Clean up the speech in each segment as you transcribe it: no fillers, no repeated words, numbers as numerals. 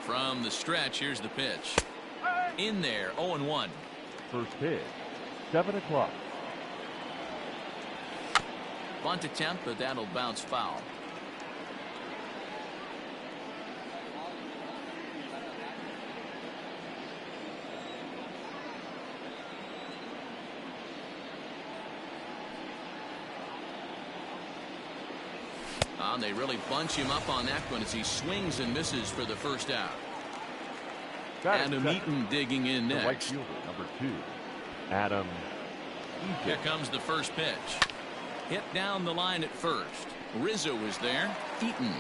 From the stretch, here's the pitch. In there, 0-1. First pitch, 7 o'clock. Bunt attempt, but that'll bounce foul. They really bunch him up on that one as he swings and misses for the first out. Adam Eaton digging in next. Right fielder, number 2, Adam Eaton. Here comes the first pitch. Hit down the line at first. Rizzo is there. Eaton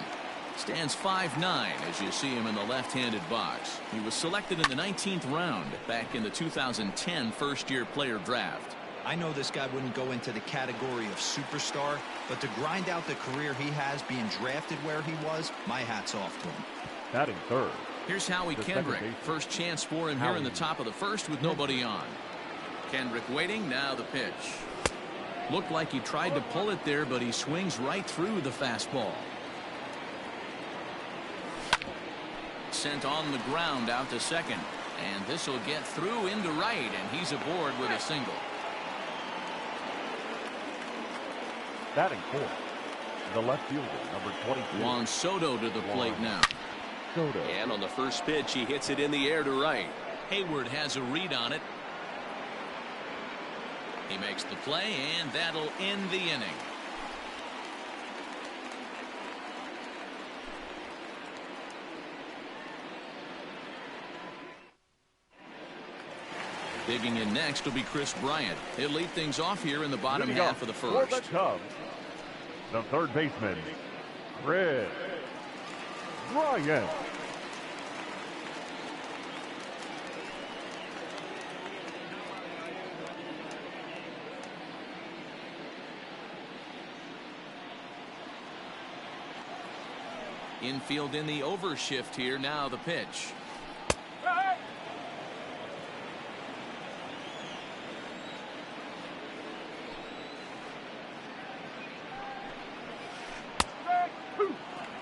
stands 5'9" as you see him in the left-handed box. He was selected in the 19th round back in the 2010 first-year player draft. I know this guy wouldn't go into the category of superstar, but to grind out the career he has being drafted where he was, my hat's off to him. Batting third. Here's Howie Kendrick. First chance for him here in the top of the first with nobody on. Kendrick waiting. Now the pitch. Looked like he tried to pull it there, but he swings right through the fastball. Sent on the ground out to second. And this will get through into right, and he's aboard with a single. Batting fourth, the left fielder, number 22. Juan Soto to the plate now. Soto. And on the first pitch, he hits it in the air to right. Hayward has a read on it. He makes the play, and that'll end the inning. Digging in next will be Chris Bryant. He'll lead things off here in the bottom half of the first. For the Cubs, the third baseman, Chris Bryant. Infield in the overshift here. Now the pitch.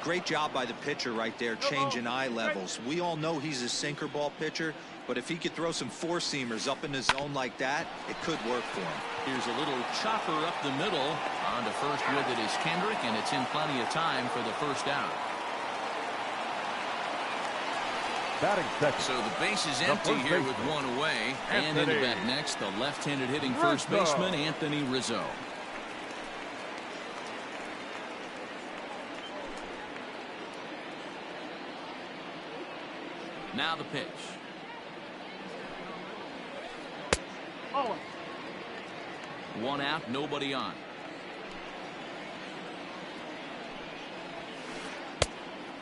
Great job by the pitcher right there, changing eye levels. We all know he's a sinker ball pitcher, but if he could throw some four-seamers up in the zone like that, it could work for him. Here's a little chopper up the middle. On to first with it is Kendrick, and it's in plenty of time for the first out. Batting second. So the base is empty here with one away. And into bat next, the left-handed hitting first baseman, Anthony Rizzo. Now the pitch. Oh. One out, nobody on.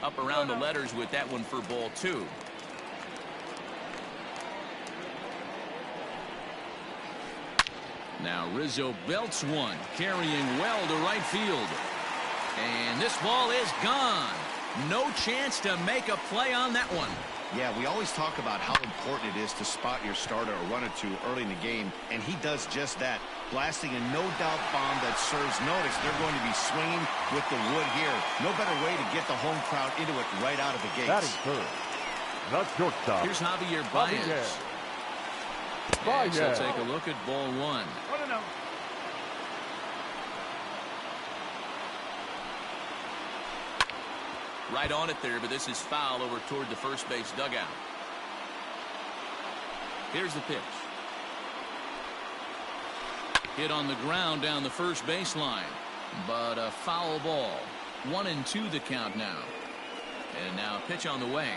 Up around the letters with that one for ball 2. Now Rizzo belts one, carrying well to right field. And this ball is gone. No chance to make a play on that one. Yeah, we always talk about how important it is to spot your starter or run or two early in the game, and he does just that, blasting a no-doubt bomb that serves notice. They're going to be swinging with the wood here. No better way to get the home crowd into it right out of the gates. Batting third, the shortstop. Here's Javier Baez. Baez. So take a look at ball 1. Right on it there, but this is foul over toward the first base dugout. Here's the pitch. Hit on the ground down the first baseline, but a foul ball. 1-2 the count now. And now pitch on the way.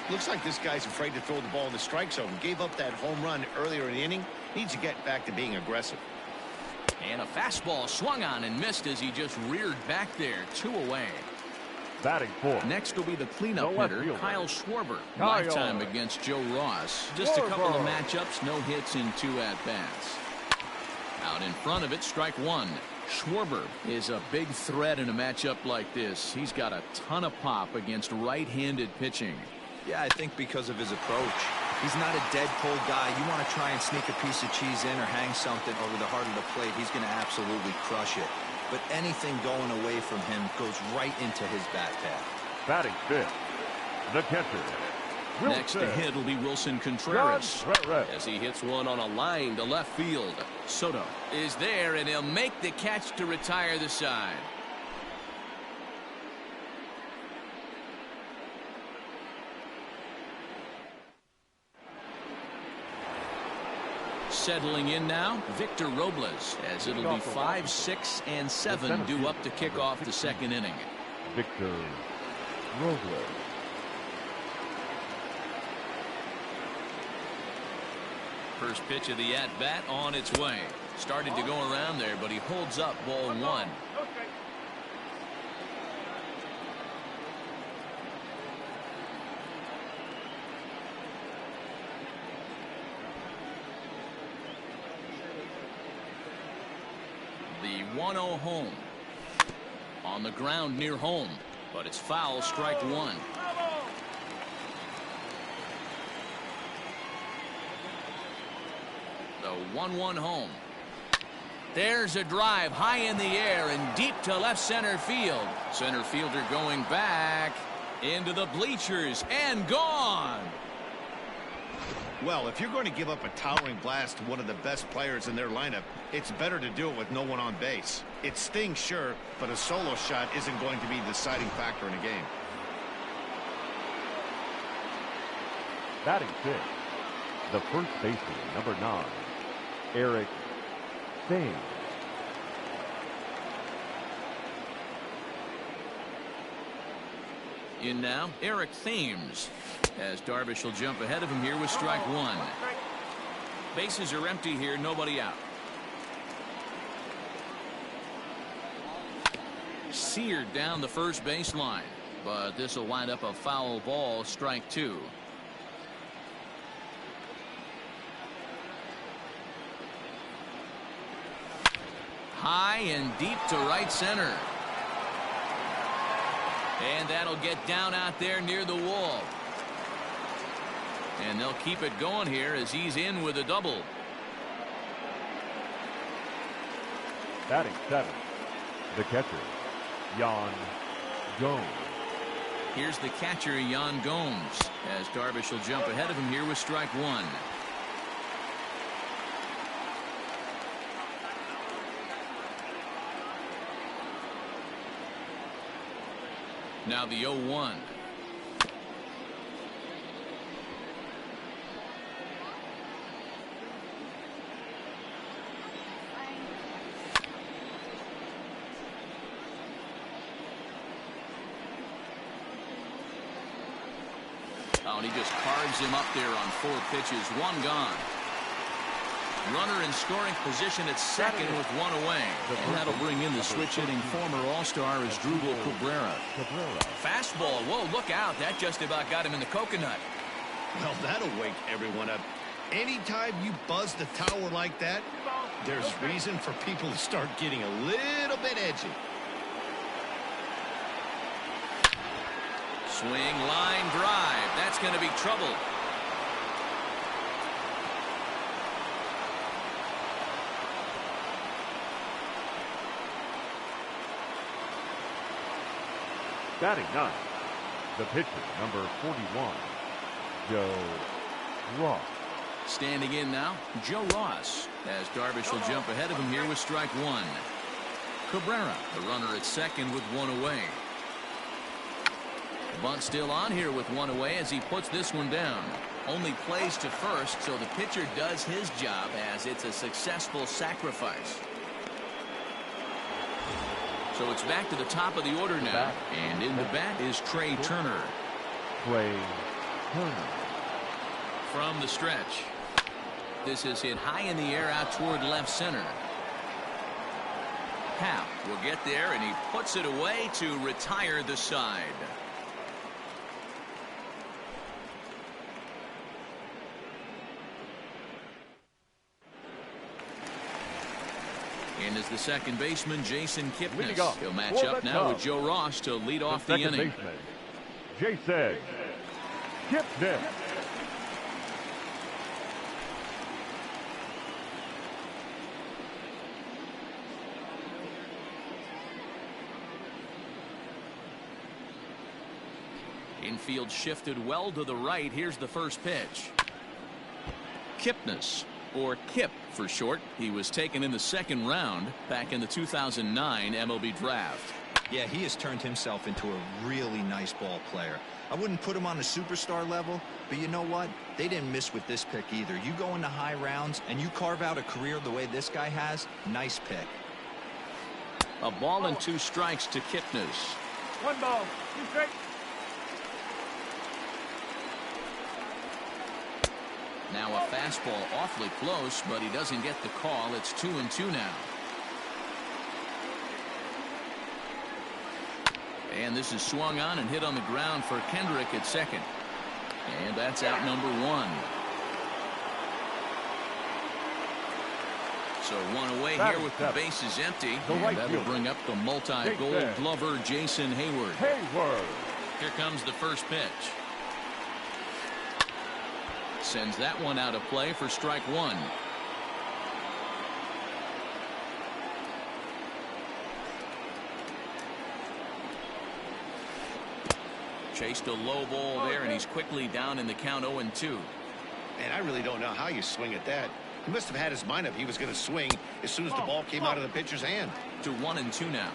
Looks like this guy's afraid to throw the ball in the strike zone. Gave up that home run earlier in the inning. Needs to get back to being aggressive. And a fastball swung on and missed as he just reared back there. 2 away. Batting fourth. Next will be the cleanup hitter, Kyle Schwarber. Kyle. Lifetime against Joe Ross. Just a couple of matchups, no hits in 2 at-bats. Out in front of it, strike 1. Schwarber is a big threat in a matchup like this. He's got a ton of pop against right-handed pitching. Yeah, I think because of his approach. He's not a dead cold guy. You want to try and sneak a piece of cheese in or hang something over the heart of the plate, he's going to absolutely crush it. but anything going away from him goes right into his bat path. Batting fifth, the catcher, Wilson. Next to hit will be Wilson Contreras as he hits one on a line to left field. Soto is there, and he'll make the catch to retire the side. Settling in now, Victor Robles, as it'll be 5, 6, and 7 due up to kick off the second inning. Victor Robles. First pitch of the at-bat on its way. Started to go around there, but he holds up ball one. The 1-0 home. On the ground near home, but it's foul, strike one. The 1-1 home. There's a drive high in the air and deep to left center field. Center fielder going back into the bleachers and gone. Well, if you're going to give up a towering blast to one of the best players in their lineup, it's better to do it with no one on base. It stings, sure, but a solo shot isn't going to be the deciding factor in a game. Batting fifth, the first baseman, number 9, Eric Thames. In now, Eric Thames, as Darvish will jump ahead of him here with strike one. Bases are empty here, nobody out. Seared down the first baseline, but this will wind up a foul ball, strike two. High and deep to right center. And that'll get down out there near the wall. And they'll keep it going here as he's in with a double. Batting seventh, the catcher, Yan Gomes. Here's the catcher, Yan Gomes, as Darvish will jump ahead of him here with strike one. Now the 0-1. Oh, and he just carves him up there on 4 pitches. One gone. Runner in scoring position at second with one away. And that'll bring in the switch-hitting former All-Star Asdrubal Cabrera. Fastball. Whoa, look out. That just about got him in the coconut. Well, that'll wake everyone up. Anytime you buzz the tower like that, there's reason for people to start getting a little bit edgy. Swing, line, drive. That's going to be trouble. Batting ninth, the pitcher, number 41, Joe Ross. Standing in now, Joe Ross, as Darvish will jump ahead of him here with strike one. Cabrera, the runner at second with one away. Bunt still on here with one away as he puts this one down. Only plays to first, so the pitcher does his job as it's a successful sacrifice. So it's back to the top of the order now. And in the bat is Trey Turner. Trey Turner. From the stretch. This is hit high in the air out toward left center. Happ will get there, and he puts it away to retire the side. And as the second baseman, Jason Kipnis. He'll match up now with Joe Ross to lead off the inning. Baseman, Jason Kipnis. Infield shifted well to the right. Here's the first pitch. Kipnis, or Kip for short. He was taken in the second round back in the 2009 MLB draft. Yeah, he has turned himself into a really nice ball player. I wouldn't put him on a superstar level, but you know what? They didn't miss with this pick either. You go into high rounds and you carve out a career the way this guy has. Nice pick. A ball and 2 strikes to Kipnis. 1 ball, 2 strikes. Now a fastball awfully close, but he doesn't get the call. It's 2-2 now. And this is swung on and hit on the ground for Kendrick at second. And that's out number 1. So 1 away here with the bases empty. And that'll bring up the multi-gold glover Jason Hayward. Here comes the first pitch. Sends that one out of play for strike 1. Chased a low ball there, and he's quickly down in the count 0-2. And I really don't know how you swing at that. He must have had his mind up he was going to swing as soon as the ball came out of the pitcher's hand. To 1-2 now.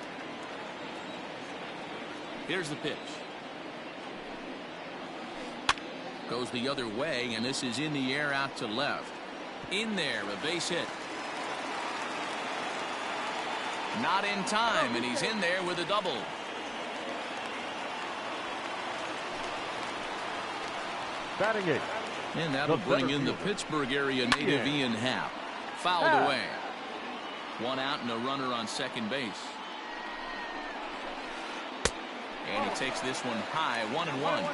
Here's the pitch. Goes the other way, and this is in the air out to left. In there, a base hit. Not in time, and he's in there with a double. Batting 8. And that'll bring in the Pittsburgh area native Ian Happ. Fouled away. 1 out and a runner on second base. And he takes this one high, 1-1.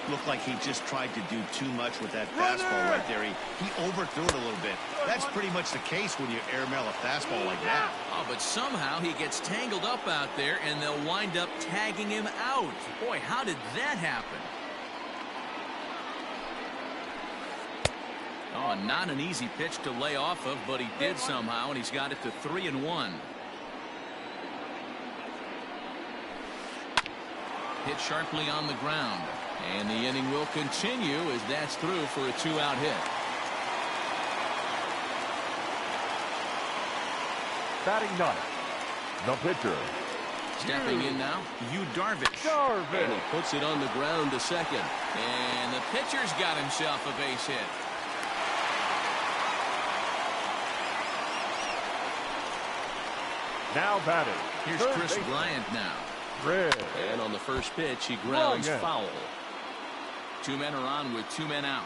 Looked like he just tried to do too much with that fastball right there. He overthrew it a little bit. That's pretty much the case when you airmail a fastball like that. Oh, but somehow he gets tangled up out there, and they'll wind up tagging him out. Boy, how did that happen? Oh, not an easy pitch to lay off of, but he did somehow, and he's got it to 3-1. Hit sharply on the ground. And the inning will continue as that's through for a 2-out hit. Batting 9. The pitcher. Stepping in now, Yu Darvish. And he puts it on the ground to second. And the pitcher's got himself a base hit. Now batting. Here's Chris Bryant now. And on the first pitch, he grounds foul. 2 men are on with 2 men out.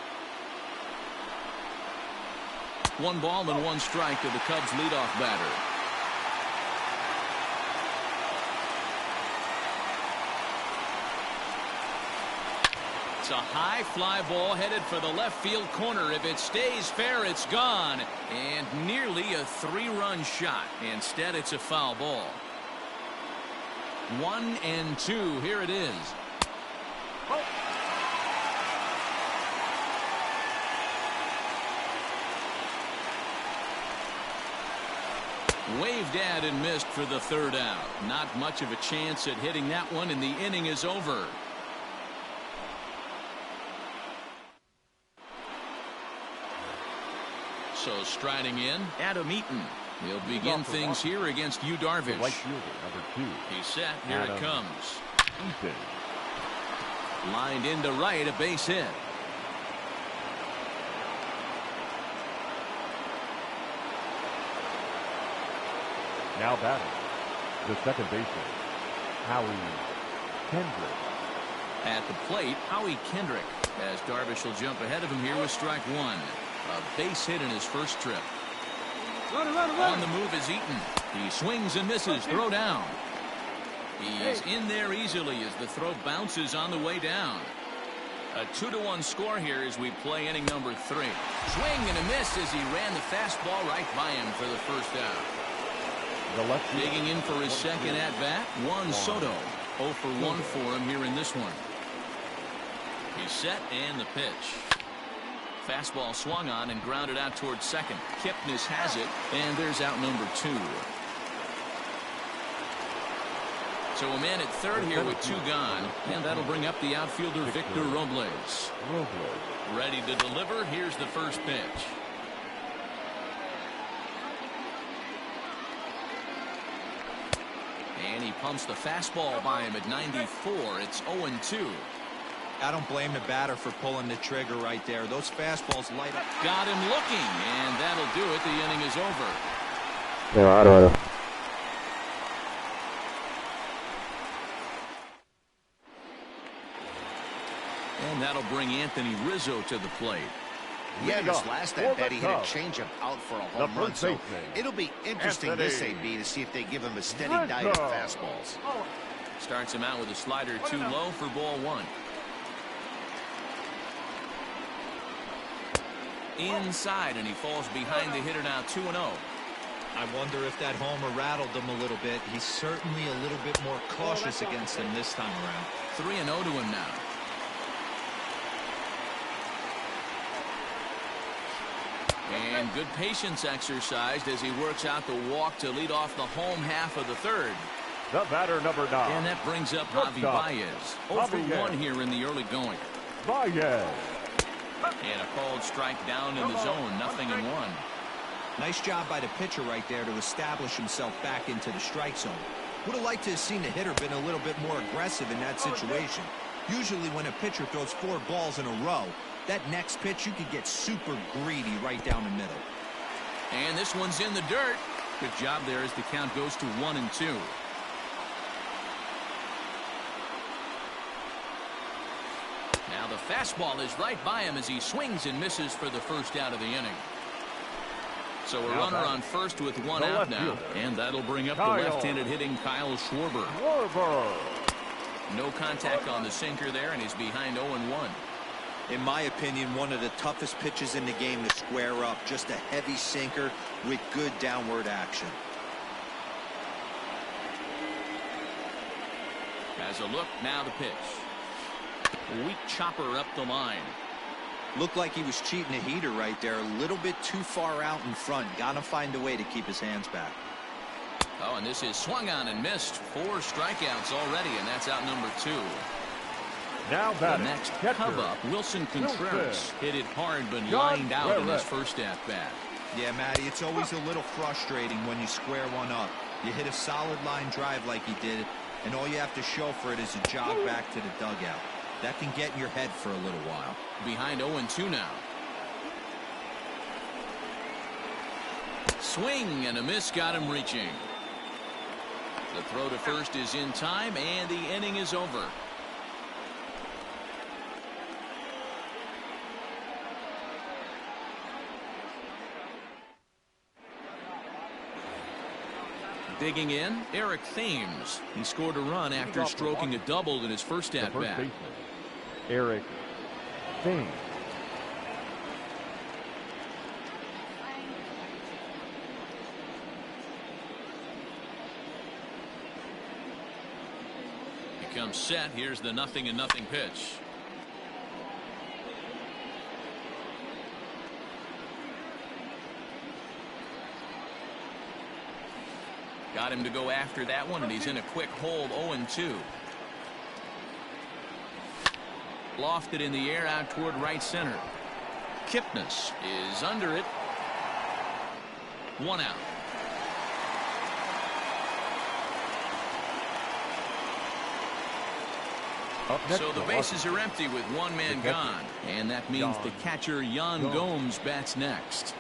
1 ball and 1 strike to the Cubs leadoff batter. It's a high fly ball headed for the left field corner. If it stays fair, it's gone. And nearly a 3-run shot. Instead, it's a foul ball. 1-2. Here it is. Waved at and missed for the 3rd out. Not much of a chance at hitting that one, and the inning is over. So striding in, Adam Eaton. He'll begin things here against Yu Darvish. Right fielder, number 2. He's set. Here it comes. Eaton. Lined into right, a base hit. Now batting. The second baseman, Howie Kendrick. At the plate, Howie Kendrick. As Darvish will jump ahead of him here with strike 1. A base hit in his first trip. On the move is Eaton. He swings and misses. Throw down. He's in there easily as the throw bounces on the way down. A 2-1 score here as we play inning number 3. Swing and a miss as he ran the fastball right by him for the first out. Digging in for his second at-bat, Juan Soto. 0 for 1 for him here in this one. He's set and the pitch. Fastball swung on and grounded out towards second. Kipnis has it, and there's out number 2. So a man at third here with 2 gone, and that'll bring up the outfielder Victor Robles. Ready to deliver. Here's the first pitch. And he pumps the fastball by him at 94. It's 0-2. I don't blame the batter for pulling the trigger right there. Those fastballs light up. Got him looking, and that'll do it. The inning is over. And that'll bring Anthony Rizzo to the plate. Yeah, this last at bat, he hit a changeup out for a home run. So it'll be interesting this AB to see if they give him a steady diet of fastballs. Starts him out with a slider too low for ball 1. Inside, and he falls behind the hitter now 2-0. I wonder if that homer rattled him a little bit. He's certainly a little bit more cautious against him this time around. 3-0 to him now. And good patience exercised as he works out the walk to lead off the home half of the third. The batter, number 9. And that brings up Javi Baez. 0-for-1 here in the early going. Baez. And a called strike down in the zone, 0-1. Nice job by the pitcher right there to establish himself back into the strike zone. Would have liked to have seen the hitter been a little bit more aggressive in that situation. Usually when a pitcher throws 4 balls in a row, that next pitch you could get super greedy right down the middle. And this one's in the dirt. Good job there as the count goes to 1-2. Now the fastball is right by him as he swings and misses for the first out of the inning. So a runner on first with 1 out now. And that'll bring up the left-handed hitting Kyle Schwarber. No contact on the sinker there, and he's behind 0-1. In my opinion, one of the toughest pitches in the game to square up. Just a heavy sinker with good downward action. Has a look, now the pitch. Weak chopper up the line. Looked like he was cheating a heater right there. A little bit too far out in front. Gotta find a way to keep his hands back. Oh, and this is swung on and missed. 4 strikeouts already, and that's out number 2. Now the next come up, Wilson Contreras hit it hard but lined out in his first at bat. Yeah, Matty, it's always a little frustrating when you square one up. You hit a solid line drive like he did, and all you have to show for it is a jog back to the dugout. That can get in your head for a little while. Behind 0-2 now. Swing and a miss got him reaching. The throw to first is in time, and the inning is over. Digging in, Eric Thames. He scored a run after stroking a double in his first at-bat. Eric Thames. He comes set. Here's the 0-0 pitch. Got him to go after that one, and he's in a quick hold. 0-2. Lofted in the air out toward right center. Kipnis is under it. 1 out. So the bases are empty with 1 man gone, and that means the catcher Yan Gomes bats next.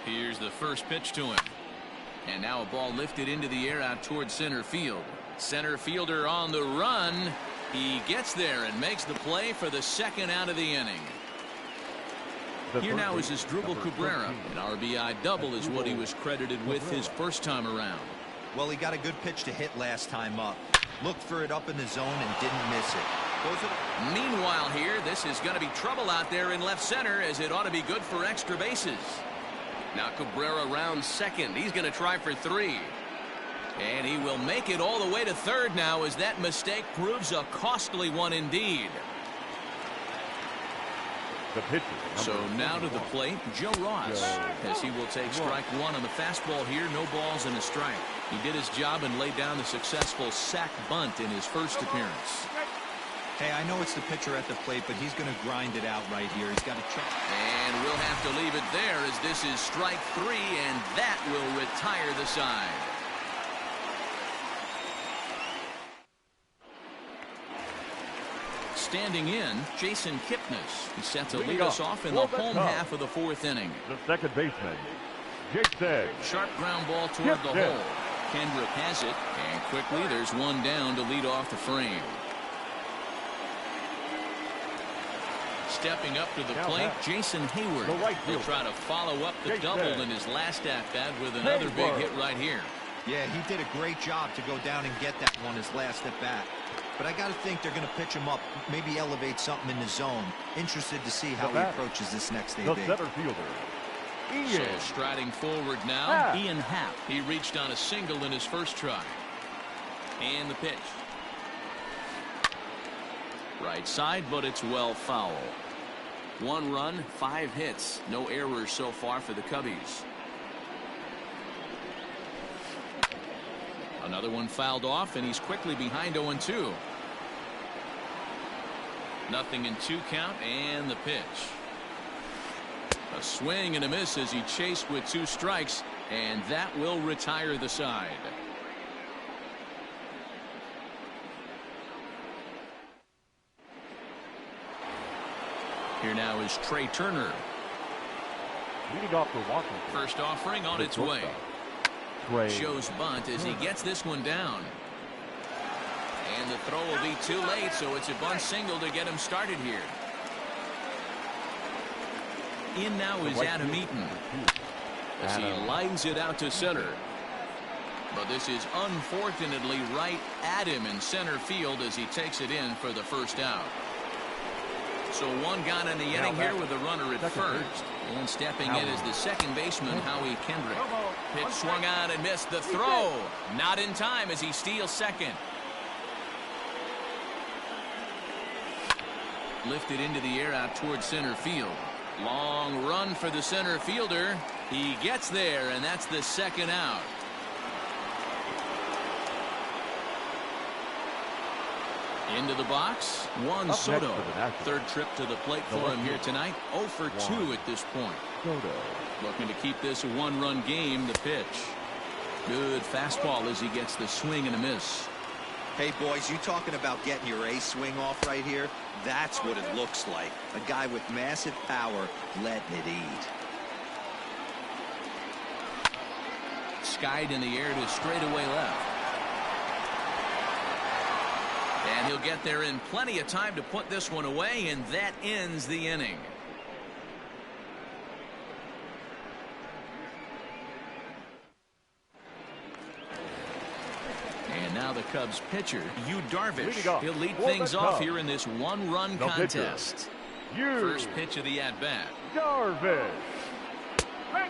Here's the first pitch to him. And now a ball lifted into the air out towards center field. Center fielder on the run. He gets there and makes the play for the second out of the inning. Here now is Asdrubal Cabrera. An RBI double is what he was credited with his first time around. Well, he got a good pitch to hit last time up. Looked for it up in the zone and didn't miss it. Meanwhile here, this is going to be trouble out there in left center, as it ought to be good for extra bases. Now Cabrera rounds second. He's going to try for 3. And he will make it all the way to third now, as that mistake proves a costly one indeed. The pitcher. So now to the plate, Joe Ross, as he will take strike one on the fastball here. No balls and a strike. He did his job and laid down the successful sac bunt in his first appearance. Hey, I know it's the pitcher at the plate, but he's going to grind it out right here. He's got to check. And we'll have to leave it there as this is strike three, and that will retire the side. Standing in, Jason Kipnis. He's set to lead us off in the home half of the fourth inning. The second baseman, Jason. Sharp ground ball toward the hole. Kendrick has it, and quickly there's one down to lead off the frame. Stepping up to the plate, Jason Hayward. He'll try to follow up the double in his last at-bat with another big hit right here. Yeah, he did a great job to go down and get that one his last at-bat. But I got to think they're going to pitch him up, maybe elevate something in the zone. Interested to see how he approaches this next AB. The center fielder, Ian. So striding forward now, Ian Happ. He reached on a single in his first try. And the pitch. Right side, but it's well foul. 1 run, 5 hits. No errors so far for the Cubbies. Another one fouled off, and he's quickly behind 0-2. Nothing in 2 count, and the pitch. A swing and a miss as he chased with 2 strikes, and that will retire the side. Here now is Trey Turner. Leading off for Washington. First offering on its way. Shows bunt as he gets this one down. And the throw will be too late, so it's a bunt single to get him started here. In now is Adam Eaton as he lines it out to center. But this is unfortunately right at him in center field as he takes it in for the first out. So one gone in the inning here with a runner at first. And stepping in is the second baseman, Howie Kendrick. Pitch swung on and missed. The throw not in time as he steals second. Lifted into the air out towards center field. Long run for the center fielder. He gets there, and that's the second out. Into the box, Juan Soto. Third trip to the plate for him here tonight. 0 for 2 at this point. Looking to keep this a 1-run game. The pitch. Good fastball as he gets the swing and a miss. Hey, boys, you talking about getting your ace swing off right here? That's what it looks like. A guy with massive power letting it eat. Skied in the air to straightaway left. And he'll get there in plenty of time to put this one away, and that ends the inning. And now the Cubs pitcher, Yu Darvish. He'll lead things off here in this 1-run contest. First pitch of the at-bat. Darvish.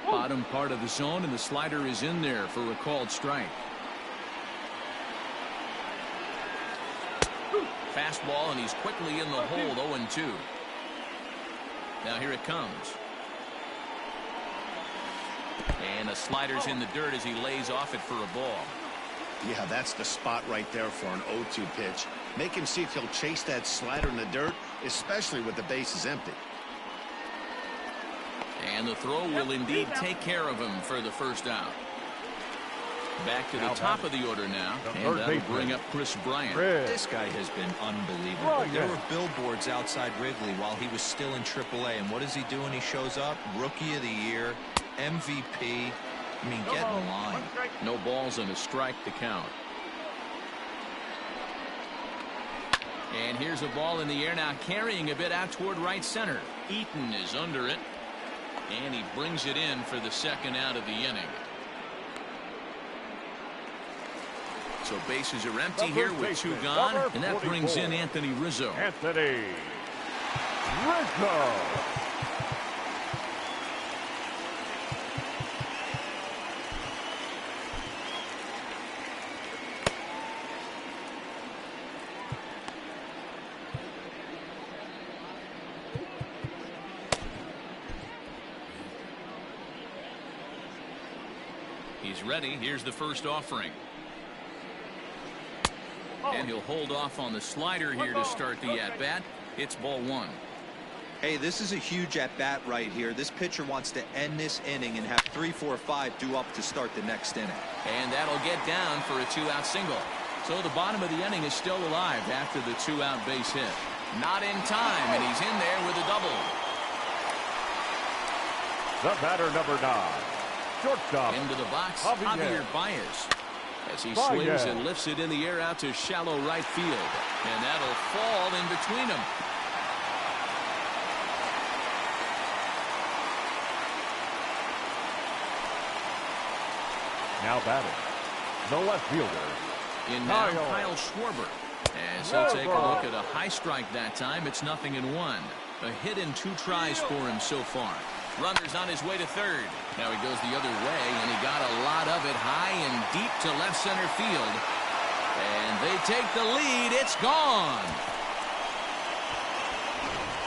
Bottom part of the zone, and the slider is in there for a called strike. Fastball, and he's quickly in the hole. 0-2. Now here it comes. And the slider's in the dirt as he lays off it for a ball. Yeah, that's the spot right there for an 0-2 pitch. Make him see if he'll chase that slider in the dirt, especially with the bases empty. And the throw will indeed take care of him for the first out. Back to the top of the order now, and that'll bring up Chris Bryant. This guy has been unbelievable. There were billboards outside Wrigley while he was still in AAA, and what is he doing? He shows up, Rookie of the Year, MVP. I mean, get in line. No balls and a strike to count. And here's a ball in the air now, carrying a bit out toward right center. Eaton is under it, and he brings it in for the second out of the inning. So bases are empty here with 2 gone, and that brings in Anthony Rizzo. Anthony Rizzo. He's ready. Here's the first offering. And he'll hold off on the slider here to start the at-bat. It's ball one. Hey, this is a huge at-bat right here. This pitcher wants to end this inning and have 3, 4, 5 due up to start the next inning. And that'll get down for a 2-out single. So the bottom of the inning is still alive after the 2-out base hit. Not in time, and he's in there with a double. The batter, number 9. Shortstop. Into the box, Javier Javier Baez. As he Baez. swings and lifts it in the air out to shallow right field. And that'll fall in between them. Now batting, the left fielder. In now, Kyle Schwarber. As he'll take a look at a high strike that time. It's 0-1. A hit in 2 tries for him so far. Runner's on his way to third. Now he goes the other way, and he got a lot of it high and deep to left center field. And they take the lead. It's gone.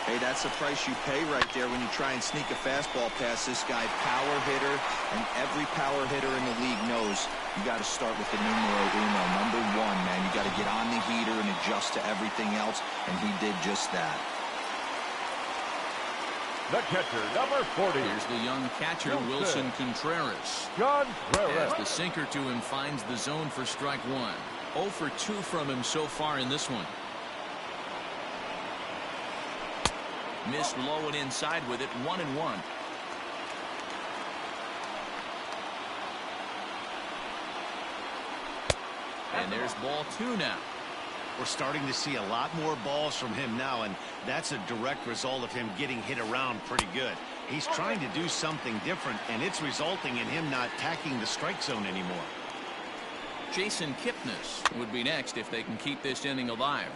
Hey, that's the price you pay right there when you try and sneak a fastball past this guy. Power hitter, and every power hitter in the league knows you got to start with the numero uno, number 1, man. You got to get on the heater and adjust to everything else, and he did just that. The catcher, number 40. Here's the young catcher, Wilson Contreras. Contreras. As the sinker to him finds the zone for strike 1. 0 for 2 from him so far in this one. Missed low and inside with it. 1-1. And there's ball 2 now. We're starting to see a lot more balls from him now, and that's a direct result of him getting hit around pretty good. He's trying to do something different, and it's resulting in him not tacking the strike zone anymore. Jason Kipnis would be next if they can keep this inning alive.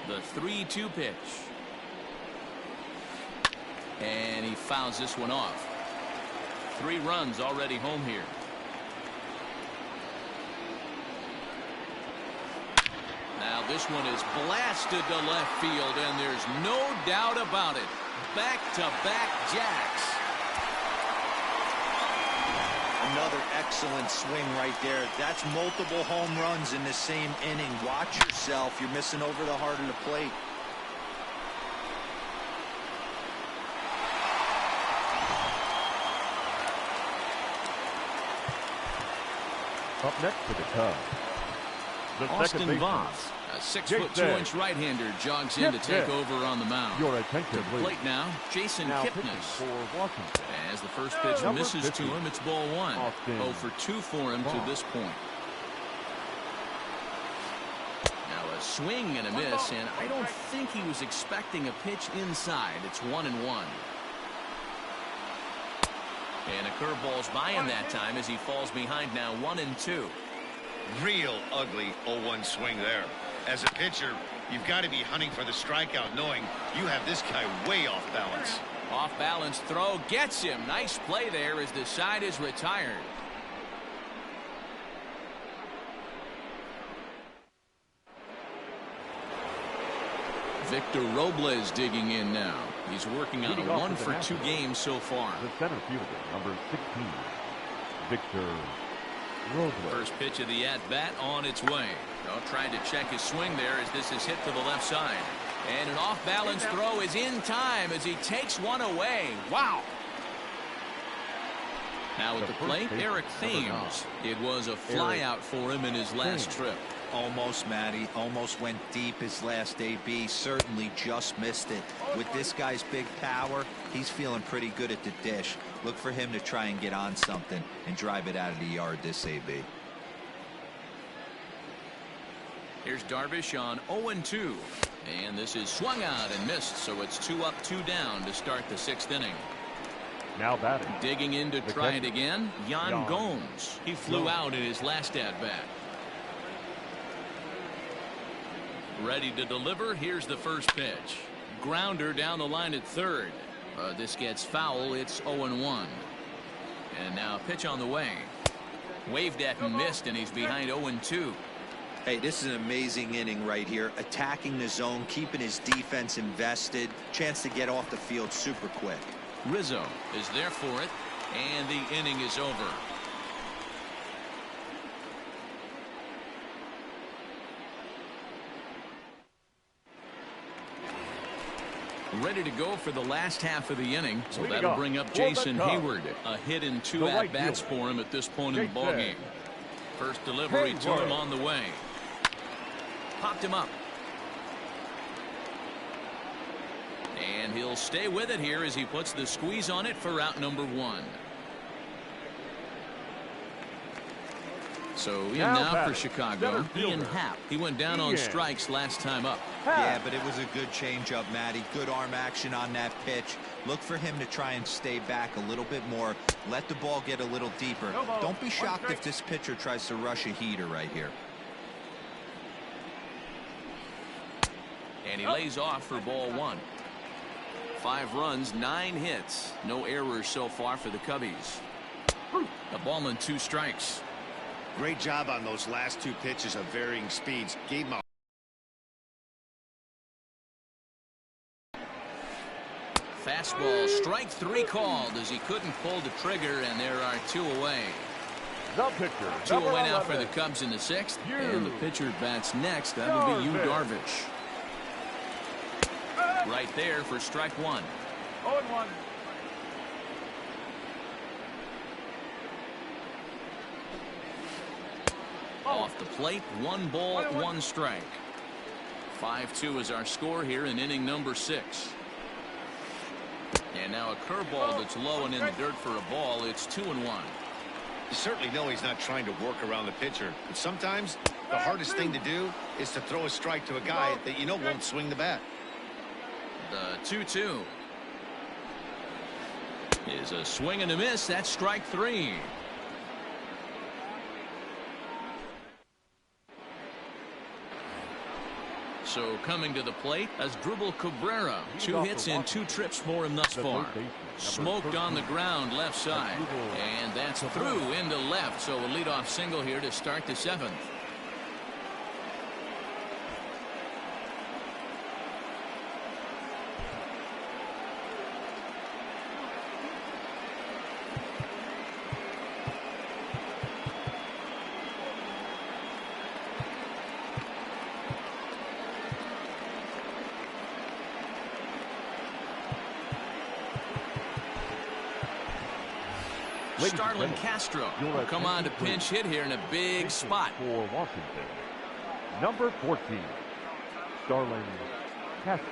The 3-2 pitch. And he fouls this one off. 3 runs already home here. Now this one is blasted to left field, and there's no doubt about it. Back-to-back jacks. Another excellent swing right there. That's multiple home runs in the same inning. Watch yourself. You're missing over the heart of the plate. Up next for the Cubs, the Austin second baseman, Voth, a 6'2" right-hander, jogs in to take over on the mound. Your attention, To the please. plate now, Jason Now pitching Kipnis. for Washington. As the first pitch Number misses 50, to him, it's ball 1. Austin 0 for 2 for him to Voth. this point. Now a swing and a miss, and I don't think he was expecting a pitch inside. It's 1-1. And a curveball's by him that time as he falls behind now 1-2. Real ugly 0-1 swing there. As a pitcher, you've got to be hunting for the strikeout, knowing you have this guy way off balance. Off balance throw gets him. Nice play there as the side is retired. Victor Robles digging in now. He's working on Leading a off 1 with for an 2 apple. games so far. The center fielder, number 16, Victor Robles. First pitch of the at-bat on its way. Oh, trying to check his swing there as this is hit to the left side. And an off-balance throw is in time as he takes one away. Wow. Now at the plate, Eric Thames. It was a flyout for him in his last trip. Almost, Matty. Almost went deep his last AB. Certainly just missed it. With this guy's big power, he's feeling pretty good at the dish. Look for him to try and get on something and drive it out of the yard this AB. Here's Darvish on 0-2. And this is swung out and missed, so it's 2 up, 2 down to start the 6th inning. Now batting, Digging in to the try it catcher, again, Yan Yan Gomes. He flew Gomes. out in his last at-bat. Ready to deliver. Here's the first pitch. Grounder down the line at third. This gets foul. It's 0-1. And now a pitch on the way. Waved at and missed, and he's behind 0-2. Hey, this is an amazing inning right here. Attacking the zone, keeping his defense invested. Chance to get off the field super quick. Rizzo is there for it, and the inning is over. Ready to go for the last half of the inning, so that'll bring up Jason Hayward. A hit in 2 at-bats for him at this point in the ballgame. First delivery to him on the way. Popped him up. And he'll stay with it here as he puts the squeeze on it for out number 1. So in now for Chicago, Ian Happ. He went down on strikes last time up. Yeah, but it was a good changeup, Matty. Good arm action on that pitch. Look for him to try and stay back a little bit more. Let the ball get a little deeper. Don't be shocked if this pitcher tries to rush a heater right here. And he lays off for ball 1. 5 runs, 9 hits. No errors so far for the Cubbies. A ball and 2 strikes. Great job on those last 2 pitches of varying speeds. Gave him a fastball, strike 3 called as he couldn't pull the trigger, and there are 2 away. The pitcher, 2 away now for the Cubs in the 6th, and the pitcher bats next. That'll be Yu Darvish. Right there for strike 1. 0-1. Off the plate, 1 ball, 1 strike. 5-2 is our score here in inning number 6. And now a curveball that's low and in the dirt for a ball. It's 2-1. You certainly know he's not trying to work around the pitcher, but sometimes the hardest thing to do is to throw a strike to a guy that you know won't swing the bat. The 2-2 is a swing and a miss. That's strike 3. So coming to the plate as Asdrubal Cabrera. 2 hits and 2 trips for him thus far. Smoked on the ground left side. And that's through into left. So a leadoff single here to start the 7th. Starlin Castro will come on to pinch hit here in a big spot. For Washington, number 14, Starlin Castro.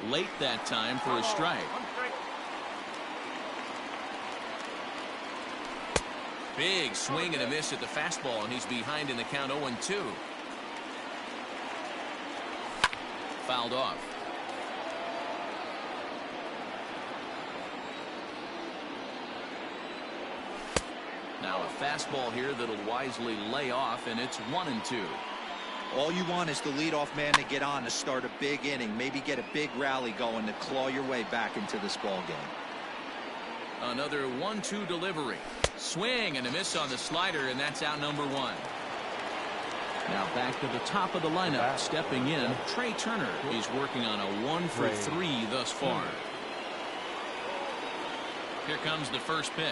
Late that time for a strike. Big swing and a miss at the fastball, and he's behind in the count 0-2. Fouled off. Now a fastball here that'll wisely lay off, and it's 1-2. All you want is the leadoff man to get on to start a big inning, maybe get a big rally going to claw your way back into this ball game. Another 1-2 delivery. Swing and a miss on the slider, and that's out number 1. Now back to the top of the lineup. Stepping in, Trey Turner. He's working on a 1 for 3 thus far. Here comes the first pitch.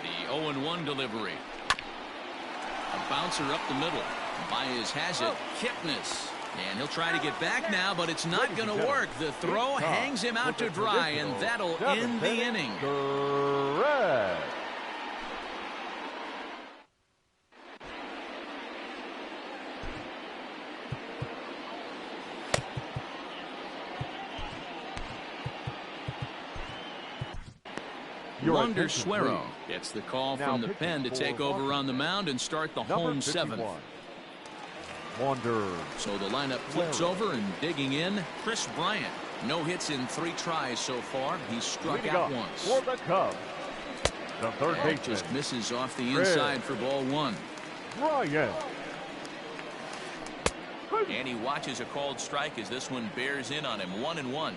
The 0-1 delivery. A bouncer up the middle. Baez has it. Kipnis. And he'll try to get back now, but it's not going to work. The throw hangs him out to dry, and that'll end the inning. Correct. Wander Suero gets the call from the pen to take over on the mound and start the home 7th. Wander. So the lineup flips over, and digging in, Chris Bryant. No hits in 3 tries so far. He's struck out once. For the Cubs, the third baseman just misses off the inside for ball 1. Bryant. And he watches a called strike as this one bears in on him. 1-1.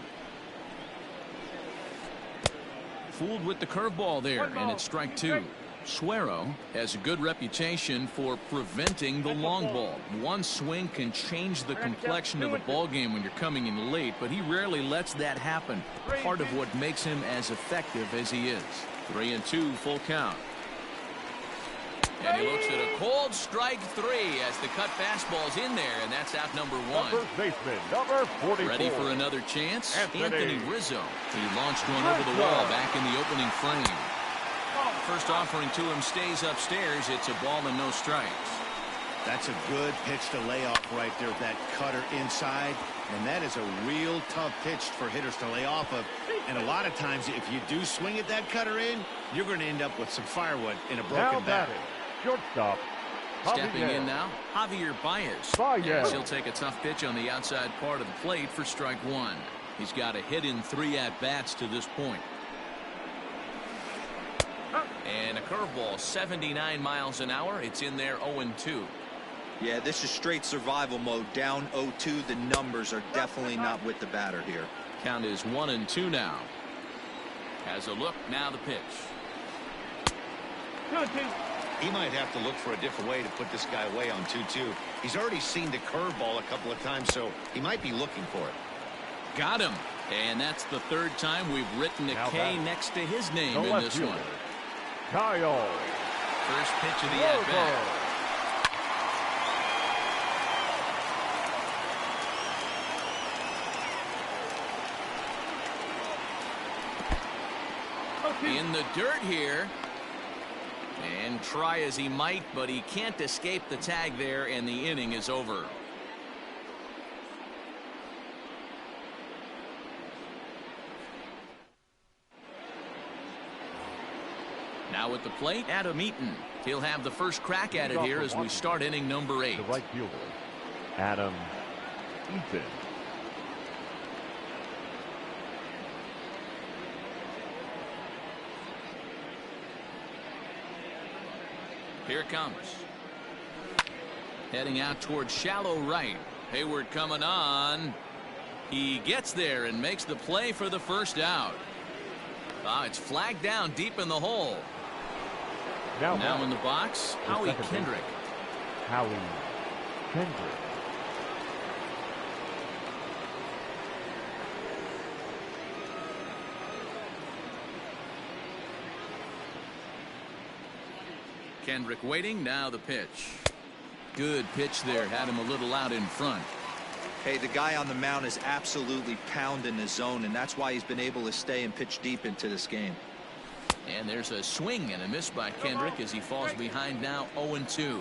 Fooled with the curveball there, and it's strike 2. Suero has a good reputation for preventing the long ball. One swing can change the complexion of the ball game when you're coming in late, but he rarely lets that happen. Part of what makes him as effective as he is. 3-2, full count. And he looks at a cold strike 3 as the cut fastball's in there, and that's out number 1. First baseman, number 44. Ready for another chance? Anthony Rizzo. He launched one over the wall back in the opening frame. First offering to him stays upstairs. It's a ball and no strikes. That's a good pitch to lay off right there with that cutter inside. And that is a real tough pitch for hitters to lay off of. And a lot of times, if you do swing at that cutter in, you're going to end up with some firewood in a broken bat. Shortstop. Stepping in now, Javier Baez. Yes, he'll take a tough pitch on the outside part of the plate for strike 1. He's got a hit in 3 at-bats to this point. And a curveball, 79 miles an hour. It's in there 0-2. Yeah, this is straight survival mode. Down 0-2. The numbers are definitely not with the batter here. Count is 1-2 now. Has a look. Now the pitch. 2-2. He might have to look for a different way to put this guy away on 2-2. He's already seen the curveball a couple of times, so he might be looking for it. Got him. And that's the 3rd time we've written a K next to his name in this one. Kyle. First pitch of the at-bat. In the dirt here. And try as he might, but he can't escape the tag there, and the inning is over. Now at the plate, Adam Eaton. He'll have the first crack at it here as we start inning number 8. The right fielder, Adam Eaton. Here it comes. Heading out towards shallow right. Hayward coming on. He gets there and makes the play for the first out. It's flagged down deep in the hole. Now in the box, Howie Kendrick. Howie Kendrick. Kendrick waiting. Now the pitch. Good pitch there. Had him a little out in front. Hey, the guy on the mound is absolutely pounding the zone, and that's why he's been able to stay and pitch deep into this game. And there's a swing and a miss by Kendrick as he falls behind now 0-2.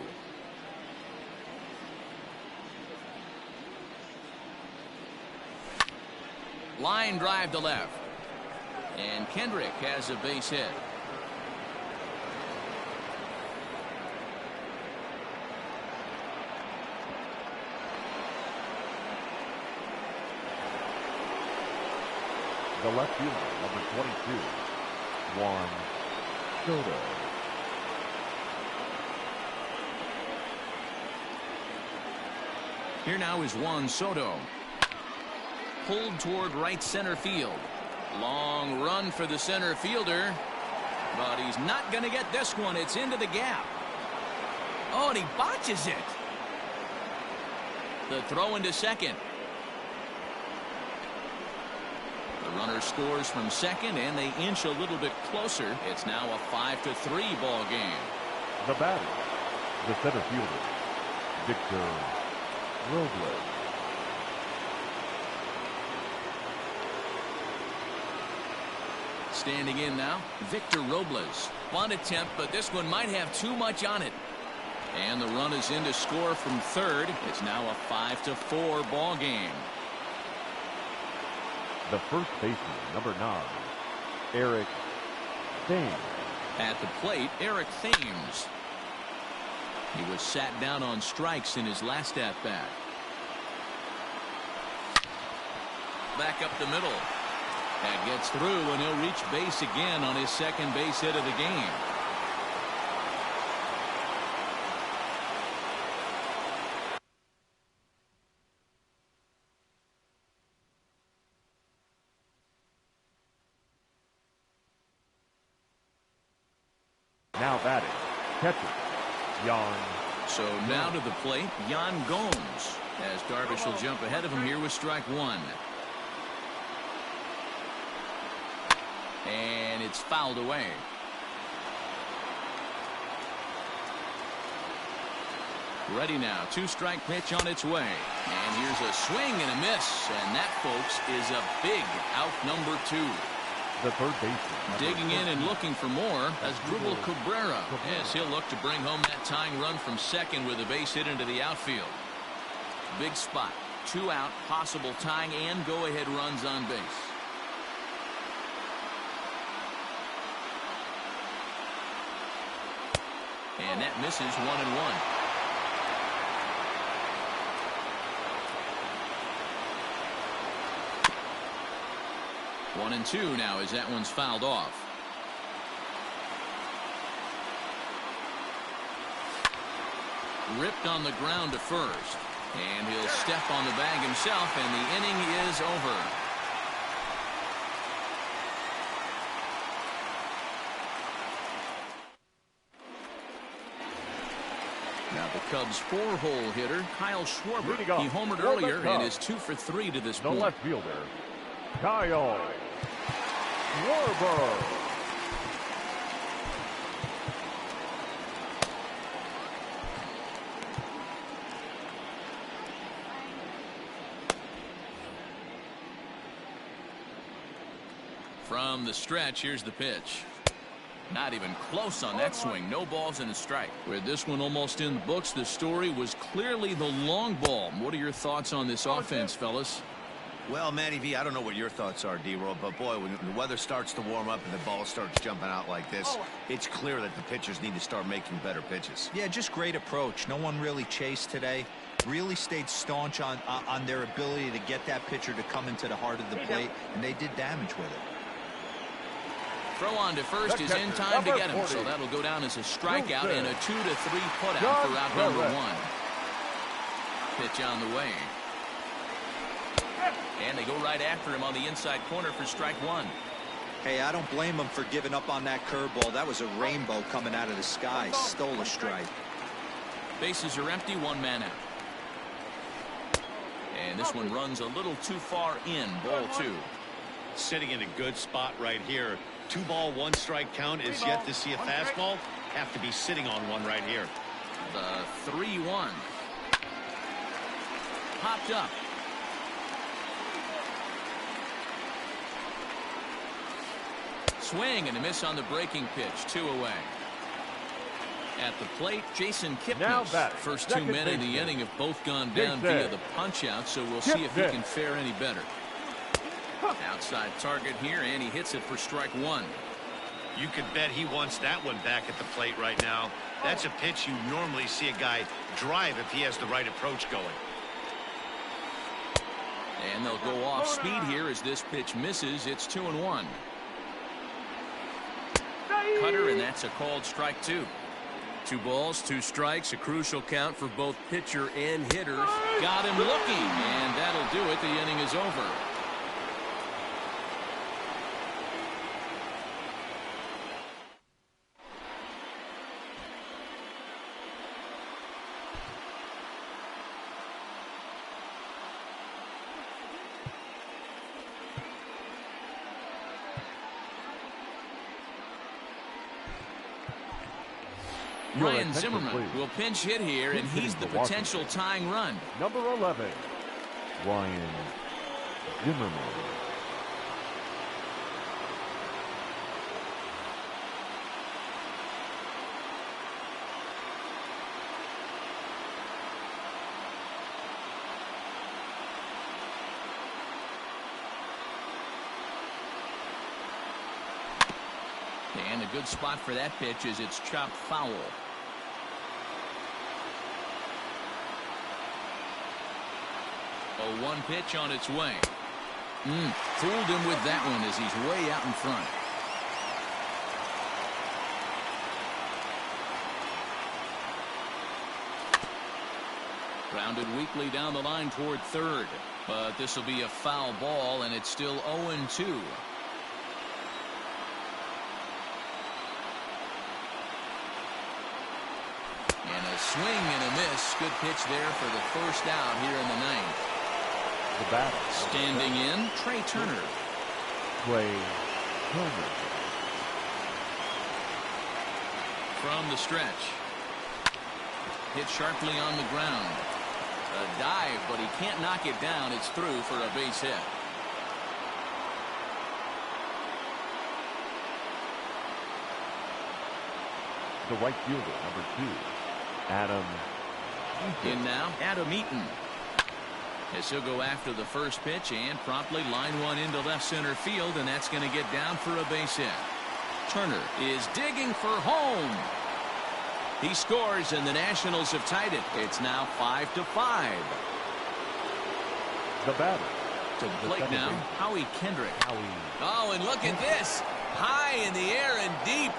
Line drive to left. And Kendrick has a base hit. The left fielder, number 22, Juan Soto. Here now is Juan Soto. Pulled toward right center field. Long run for the center fielder. But he's not going to get this one. It's into the gap. Oh, and he botches it. The throw into second. The runner scores from second, and they inch a little bit closer. It's now a 5-3 ball game. The batter, the center fielder, Victor Robles. Standing in now, Victor Robles. Bunt attempt, but this one might have too much on it. And the run is in to score from third. It's now a 5-4 ball game. The first baseman, number 9, Eric Thames. At the plate, Eric Thames. He was sat down on strikes in his last at-bat. Back up the middle. That gets through, and he'll reach base again on his second base hit of the game. Now batting, catcher, Yan. So now to the plate, Yan Gomes, as Darvish will jump ahead of him here with strike one. And it's fouled away. Ready now. Two-strike pitch on its way. And here's a swing and a miss. And that, folks, is a big out number two. The third baseman. Digging in and looking for more as Drupal Cabrera, as he'll look to bring home that tying run from second with a base hit into the outfield. Big spot. 2 out, possible tying and go-ahead runs on base. And that misses 1-1. One and two now as that one's fouled off. Ripped on the ground to first. And he'll step on the bag himself, and the inning is over. Now the Cubs' 4-hole hitter, Kyle Schwarber. He homered earlier and is 2 for 3 to this point. The left fielder, Kyle Schwarber. From the stretch, here's the pitch. Not even close on that swing. No balls and a strike. With this one almost in the books, the story was clearly the long ball. What are your thoughts on this offense, fellas? Well, Matty V, I don't know what your thoughts are, D-Roll, but boy, when the weather starts to warm up and the ball starts jumping out like this, it's clear that the pitchers need to start making better pitches. Yeah, just great approach. No one really chased today. Really stayed staunch on their ability to get that pitcher to come into the heart of the plate, and they did damage with it. Throw on to first is in time to get him, so that'll go down as a strikeout and a 2-3 putout for out number one. Pitch on the way. And they go right after him on the inside corner for strike one. Hey, I don't blame him for giving up on that curveball. That was a rainbow coming out of the sky. Stole a strike. Bases are empty, 1 man out. And this one runs a little too far in, ball 2. Sitting in a good spot right here. 2-ball, 1-strike count is yet to see a fastball. Have to be sitting on one right here. The 3-1. Popped up. Swing and a miss on the breaking pitch. 2 away. At the plate, Jason Kipnis. First 2 men in the inning have both gone down via the punch-out, so we'll see if he can fare any better. Outside target here, and he hits it for strike one. You could bet he wants that one back at the plate right now. That's a pitch you normally see a guy drive if he has the right approach going. And they'll go off speed here as this pitch misses. It's 2-1. Cutter, and that's a called strike 2. 2 balls, 2 strikes, a crucial count for both pitcher and hitter. Got him looking, and that'll do it. The inning is over. Ryan Zimmerman will pinch hit here, and he's the potential tying run. Number 11, Ryan Zimmerman. And a good spot for that pitch as it's chopped foul. 0-1 pitch on its way. Fooled him with that one as he's way out in front. Grounded weakly down the line toward third. But this will be a foul ball, and it's still 0-2. And a swing and a miss. Good pitch there for the first out here in the ninth. The batter. Standing in, Trey Turner. Trey Turner. From the stretch. Hit sharply on the ground. A dive, but he can't knock it down. It's through for a base hit. The right fielder, number 2, Adam Eaton. In now, Adam Eaton. As he'll go after the first pitch and promptly line one into left center field, and that's going to get down for a base hit. Turner is digging for home. He scores, and the Nationals have tied it. It's now 5-5. The batter. To the plate now, Howie Kendrick. Oh, and look at this. High in the air and deep.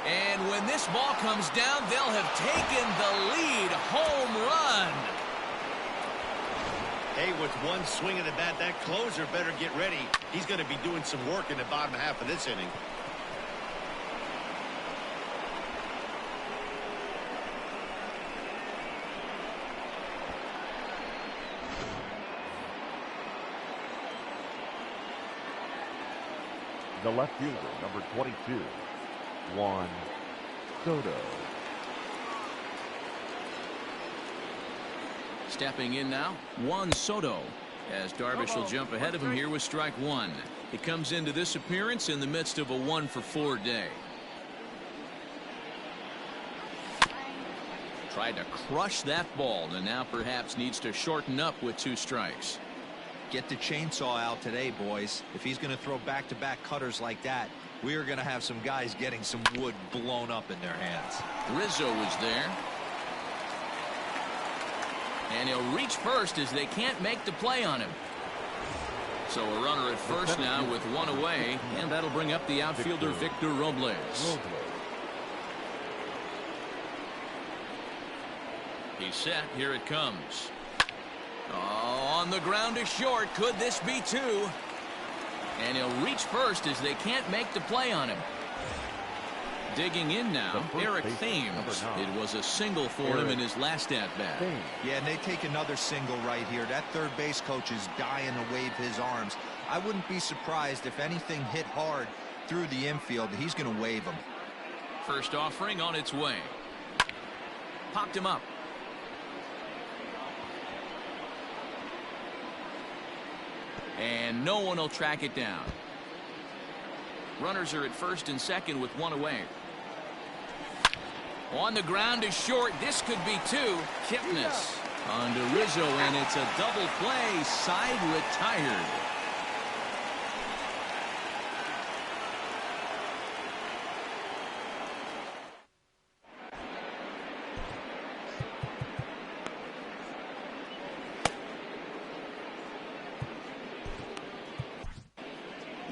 And when this ball comes down, they'll have taken the lead. Home run. Hey, with one swing of the bat, that closer better get ready. He's going to be doing some work in the bottom half of this inning. The left fielder, number 22, Juan Soto. Stepping in now, Juan Soto. As Darvish will jump ahead of him here with strike one. He comes into this appearance in the midst of a 1-for-4 day. Tried to crush that ball, and now perhaps needs to shorten up with 2 strikes. Get the chainsaw out today, boys. If he's going to throw back-to-back cutters like that, we are going to have some guys getting some wood blown up in their hands. Rizzo is there. And he'll reach first as they can't make the play on him. So a runner at first now with 1 away, and that'll bring up the outfielder Victor Robles. He's set. Here it comes. Oh, on the ground is short. Could this be 2? And he'll reach first as they can't make the play on him. Digging in now, Eric Thames. It was a single for him in his last at-bat. Yeah, and they take another single right here. That third base coach is dying to wave his arms. I wouldn't be surprised if anything hit hard through the infield. He's going to wave them. First offering on its way. Popped him up. And no one will track it down. Runners are at first and second with 1 away. On the ground is short. This could be 2. Kipnis on to Rizzo, and it's a double play. Side retired.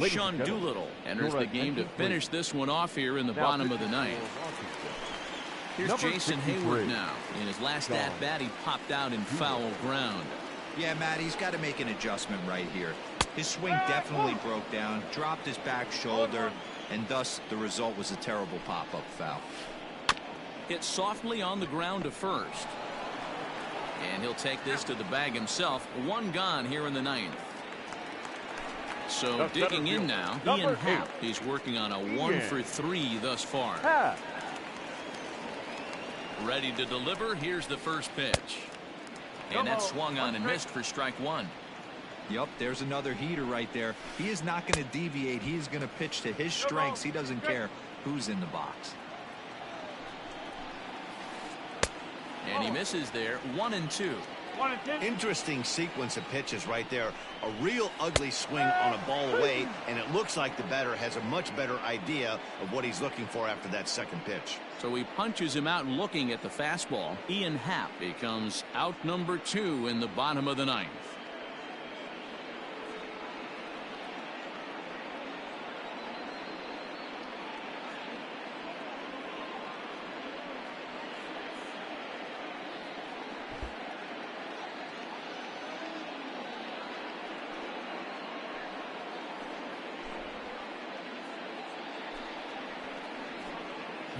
Sean Doolittle enters the game to finish this one off here in the bottom of the ninth. Here's Jason Hayward now. In his last at-bat, he popped out in foul ground. Yeah, Matt, he's got to make an adjustment right here. His swing definitely broke down, dropped his back shoulder, and thus the result was a terrible pop-up foul. Hit softly on the ground to first. And he'll take this to the bag himself. 1 gone here in the ninth. So digging in now, Ian Happ. He's working on a 1-for-3 thus far. Ready to deliver. Here's the first pitch. And that swung on and missed for strike 1. Yep, there's another heater right there. He is not going to deviate. He's going to pitch to his strengths. He doesn't care who's in the box. And he misses there. 1-2. Interesting sequence of pitches right there. A real ugly swing on a ball away, and it looks like the batter has a much better idea of what he's looking for after that second pitch. So he punches him out looking at the fastball. Ian Happ becomes out number 2 in the bottom of the ninth.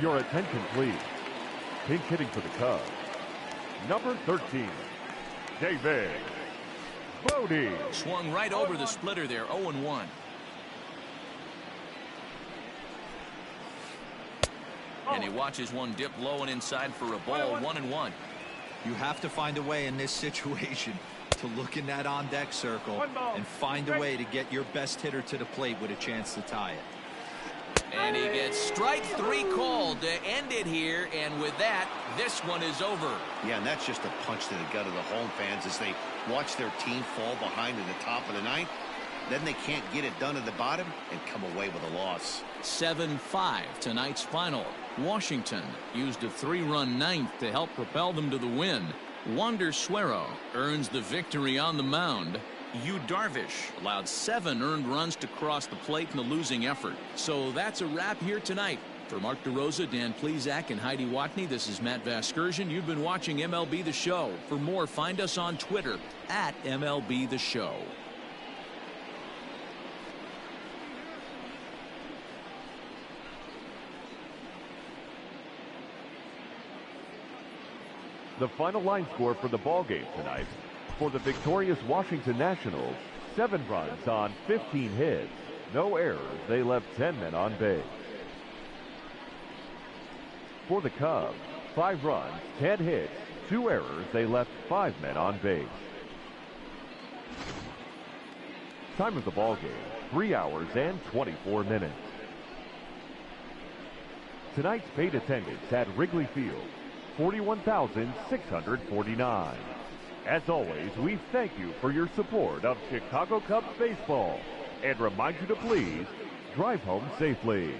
Your attention, please. Pinch hitting for the Cubs, number 13, David Bote. Swung right over the splitter there, 0-1. And he watches one dip low and inside for a ball, 1-1. You have to find a way in this situation to look in that on-deck circle and find a way to get your best hitter to the plate with a chance to tie it. And he gets strike 3 called to end it here, and with that, this one is over. Yeah, and that's just a punch to the gut of the home fans as they watch their team fall behind in the top of the ninth. Then they can't get it done at the bottom and come away with a loss. 7-5 tonight's final. Washington used a 3-run ninth to help propel them to the win. Wander Suero earns the victory on the mound. Yu Darvish allowed 7 earned runs to cross the plate in the losing effort. So that's a wrap here tonight. For Mark DeRosa, Dan Plesac, and Heidi Watney, this is Matt Vasgersian. You've been watching MLB The Show. For more, find us on Twitter at MLB The Show. The final line score for the ballgame tonight. For the victorious Washington Nationals, 7 runs on 15 hits. No errors. They left 10 men on base. For the Cubs, 5 runs, 10 hits, 2 errors. They left 5 men on base. Time of the ballgame, 3 hours and 24 minutes. Tonight's paid attendance at Wrigley Field, 41,649. As always, we thank you for your support of Chicago Cubs baseball and remind you to please drive home safely.